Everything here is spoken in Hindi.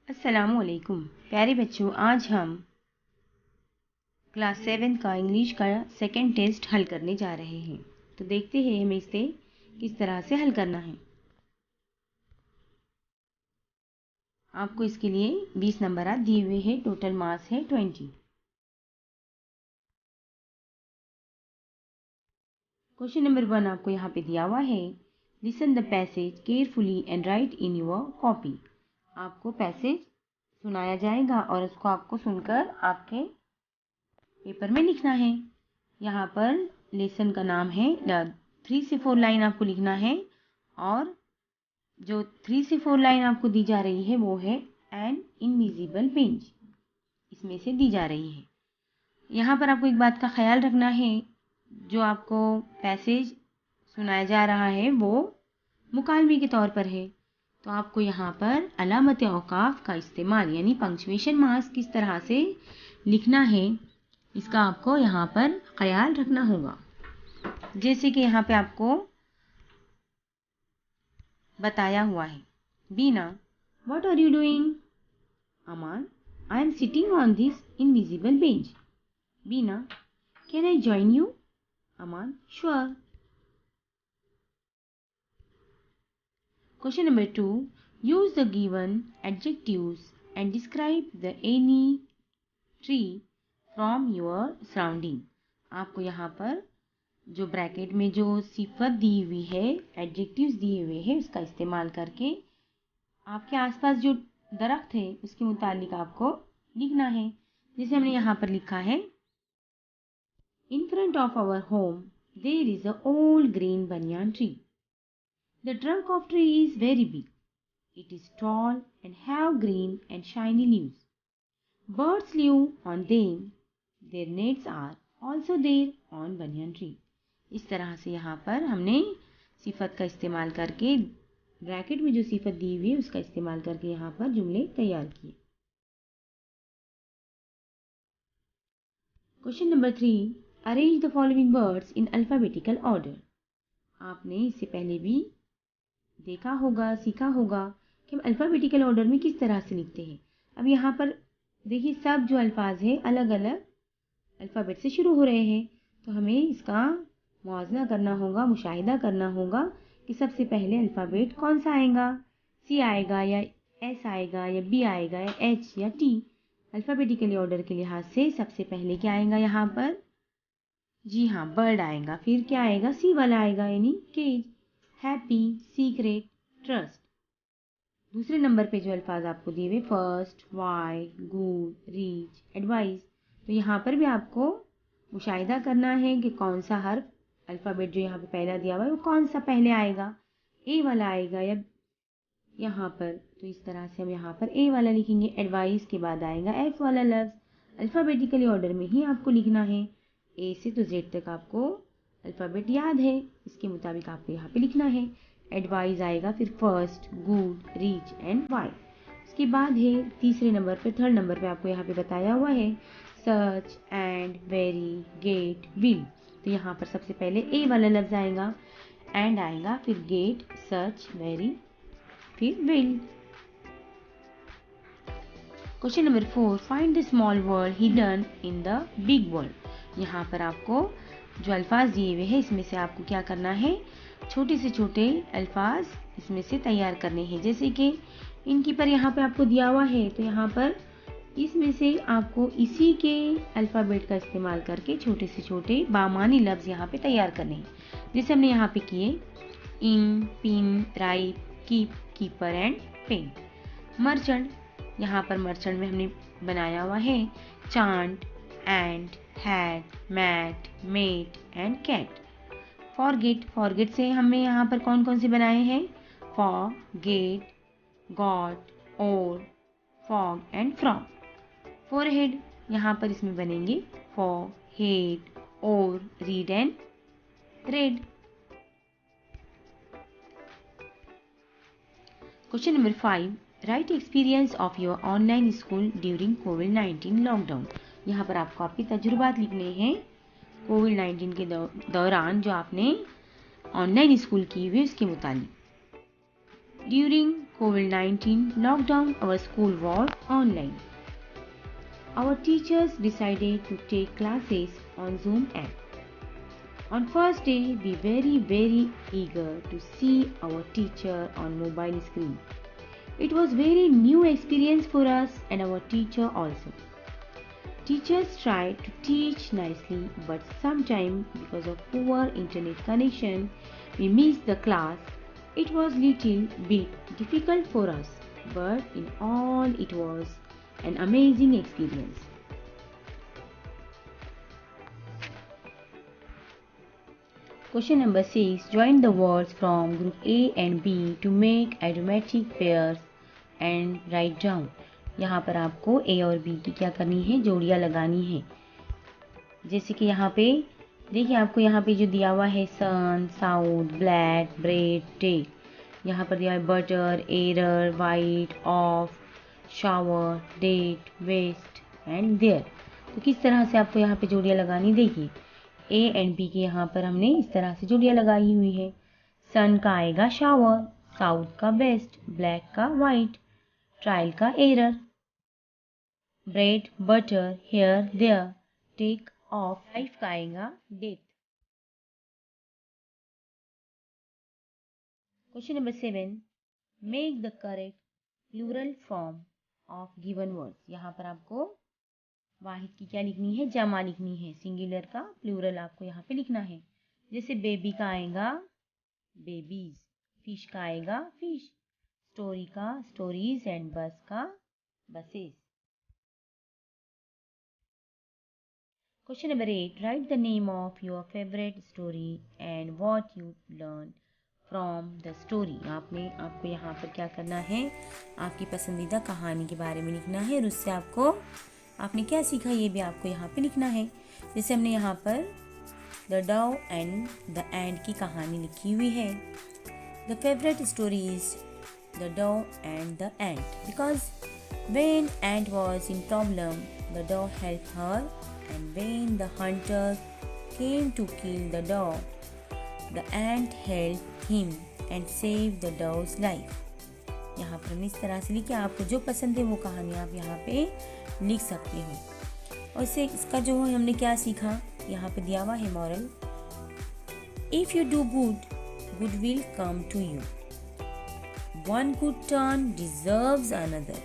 अस्सलामुअलैकुम प्यारे बच्चों, आज हम क्लास 7 का इंग्लिश का सेकंड टेस्ट हल करने जा रहे हैं। तो देखते हैं हमें इसे किस तरह से हल करना है। आपको इसके लिए 20 नंबर दिए हुए हैं। टोटल मार्क्स है 20। क्वेश्चन नंबर 1 आपको यहाँ पे दिया हुआ है। Listen the passage carefully and right in your copy. आपको पैसेज सुनाया जाएगा और उसको आपको सुनकर आपके पेपर में लिखना है। यहाँ पर लेसन का नाम है। 3 से 4 लाइन आपको लिखना है और जो 3 से 4 लाइन आपको दी जा रही है वो है एन इनविजिबल पेंज, इसमें से दी जा रही है। यहाँ पर आपको एक बात का ख्याल रखना है, जो आपको पैसेज सुनाया जा रहा है वो मुकालमे के तौर पर है। तो आपको यहाँ पर अलामत औकाफ का इस्तेमाल यानी पंक्चुएशन मार्क्स किस तरह से लिखना है इसका आपको यहाँ पर ख्याल रखना होगा। जैसे कि यहाँ पे आपको बताया हुआ है। Bina, what are you doing? Aman, I am sitting on this invisible bench. Bina, can I join you? Aman, sure. Question number 2, use the given adjectives and describe the any tree from your surrounding. आपको यहाँ पर जो ब्रैकेट में जो सिफत दी हुई है, एडजेक्टिव्स दिए हुए हैं, उसका इस्तेमाल करके आपके आसपास जो दरख्त है उसके मुतालिक आपको लिखना है। जैसे हमने यहाँ पर लिखा है, in front of our home there is a old green banyan tree. The trunk of tree is very big. It is tall and have green and shiny leaves. Birds live on them. Their nests are also there on banyan tree. इस तरह से यहाँ पर हमने सिफत का इस्तेमाल करके ब्रैकेट में जो सिफत दी हुई है उसका इस्तेमाल करके यहाँ पर जुमले तैयार किए। Question number 3, arrange the following words in alphabetical order. आपने इससे पहले भी देखा होगा, सीखा होगा कि हम अल्फ़ाबेटिकल ऑर्डर में किस तरह से लिखते हैं। अब यहाँ पर देखिए, सब जो अल्फाज हैं अलग अलग अल्फ़ाबेट से शुरू हो रहे हैं, तो हमें इसका मुआवजा करना होगा, मुशाहिदा करना होगा कि सबसे पहले अल्फ़ाबेट कौन सा आएगा, सी आएगा या एस आएगा या बी आएगा या एच या टी। अल्फ़ाबेटिकली ऑर्डर के लिहाज से सबसे पहले क्या आएगा यहाँ पर? जी हाँ, बर्ड आएगा। फिर क्या आएगा? सी वाला आएगा यानी केज, हैप्पी, सीक्रेट, ट्रस्ट। दूसरे नंबर पे जो अल्फाज आपको दिए हुए, first, why, good, reach, advice, तो यहाँ पर भी आपको मुशाहिदा करना है कि कौन सा हर्फ अल्फ़ाबेट जो यहाँ पे पहला दिया हुआ है वो कौन सा पहले आएगा, ए वाला आएगा या यहाँ पर। तो इस तरह से हम यहाँ पर ए वाला लिखेंगे। एडवाइस के बाद आएगा एफ वाला लफ्ज़। अल्फ़ाबेटिकली ऑर्डर में ही आपको लिखना है, ए से तो जेड तक आपको अल्फ़ाबेट याद है, इसके मुताबिक आपको यहाँ पे लिखना है। एडवाइस आएगा, फिर first, good, reach and why. उसके बाद है तीसरे नंबर पे, थर्ड नंबर पे आपको यहाँ पे बताया हुआ है search end, very, get, will. तो यहाँ पर सबसे पहले ए वाला लफ्ज़ आएगा, एंड आएगा, फिर गेट, सर्च, वेरी, फिर will. Question number 4, find the small word hidden in the big word. यहाँ पर आपको जो अल्फाज दिए हुए हैं इसमें से आपको क्या करना है, छोटे से छोटे अल्फाज इसमें से तैयार करने हैं। जैसे कि इनकी पर यहाँ पे आपको दिया हुआ है, तो यहाँ पर इसमें से आपको इसी के अल्फ़ाबेट का इस्तेमाल करके छोटे से छोटे बामानी लफ्ज़ यहाँ पे तैयार करने हैं। जैसे हमने यहाँ पे किए, in, pin, right, keep, keeper and pen. Merchant, यहाँ पर मर्चेंट में हमने बनाया हुआ है chant, and, had, mat, met and cat. Forget, forget से हमें यहाँ पर कौन कौन से बनाए हैं, फॉर, गेट, गॉट, और, फॉग एंड फ्रॉम। फोरहेड, यहाँ पर इसमें बनेंगे फॉर, हेड, और, read and red. Question number 5, right experience of your online school during कोविड-19 लॉकडाउन। यहाँ पर आपको आपके तजुर्बात लिखने हैं कोविड-19 के दौरान जो आपने ऑनलाइन स्कूल की हुई उसके मुतालिक। During COVID-19 lockdown, our school was online. Our teachers decided to take classes on Zoom app. On first day, we very eager to see our teacher on mobile screen. It was very new experience for us and our teacher also. Teachers tried to teach nicely, but sometimes because of poor internet connection, we missed the class. It was little bit difficult for us, but in all it was an amazing experience. Question number 6. Join the words from group A and B to make arithmetic pairs and write down. यहाँ पर आपको A और B की क्या करनी है, जोड़ियाँ लगानी है। जैसे कि यहाँ पे देखिए, आपको यहाँ पे जो दिया हुआ है sun, south, black, bread, day, यहाँ पर दिया है butter, error, white, off, shower, date, west and there. तो किस तरह से आपको यहाँ पे जोड़ियाँ लगानी, देखिए ए एंड बी के यहाँ पर हमने इस तरह से जोड़ियाँ लगाई हुई है। सन का आएगा शावर, साउथ का बेस्ट, ब्लैक का वाइट, ट्रायल का error, bread, butter, hair, there, take, off, life का आएगा death. Question number 7. Make the correct plural form of given words. यहाँ पर आपको वाहिद की क्या लिखनी है, जमा लिखनी है। सिंगुलर का प्लूरल आपको यहाँ पे लिखना है। जैसे बेबी का आएगा बेबीज, फिश का आएगा फिश, स्टोरी का स्टोरीज एंड बस का buses. Question number 8. Right the name of your favourite story and what you learn from the story. आपको यहाँ पर क्या करना है, आपकी पसंदीदा कहानी के बारे में लिखना है और उससे आपने क्या सीखा ये भी आपको यहाँ पे लिखना है। जैसे हमने यहाँ पर the dove and the ant की कहानी लिखी हुई है। The favourite story is the dove and the ant, because when ant was in problem the dove help her, and when the hunter came to kill the dove the ant help him and save the dove's life. यहाँ पर हमने इस तरह से लिखा। आपको जो पसंद है वो कहानी आप यहाँ पे लिख सकते हो। और इसका जो है हमने क्या सीखा, यहाँ पे दिया हुआ है moral, if you do good, good will come to you, one good turn deserves another,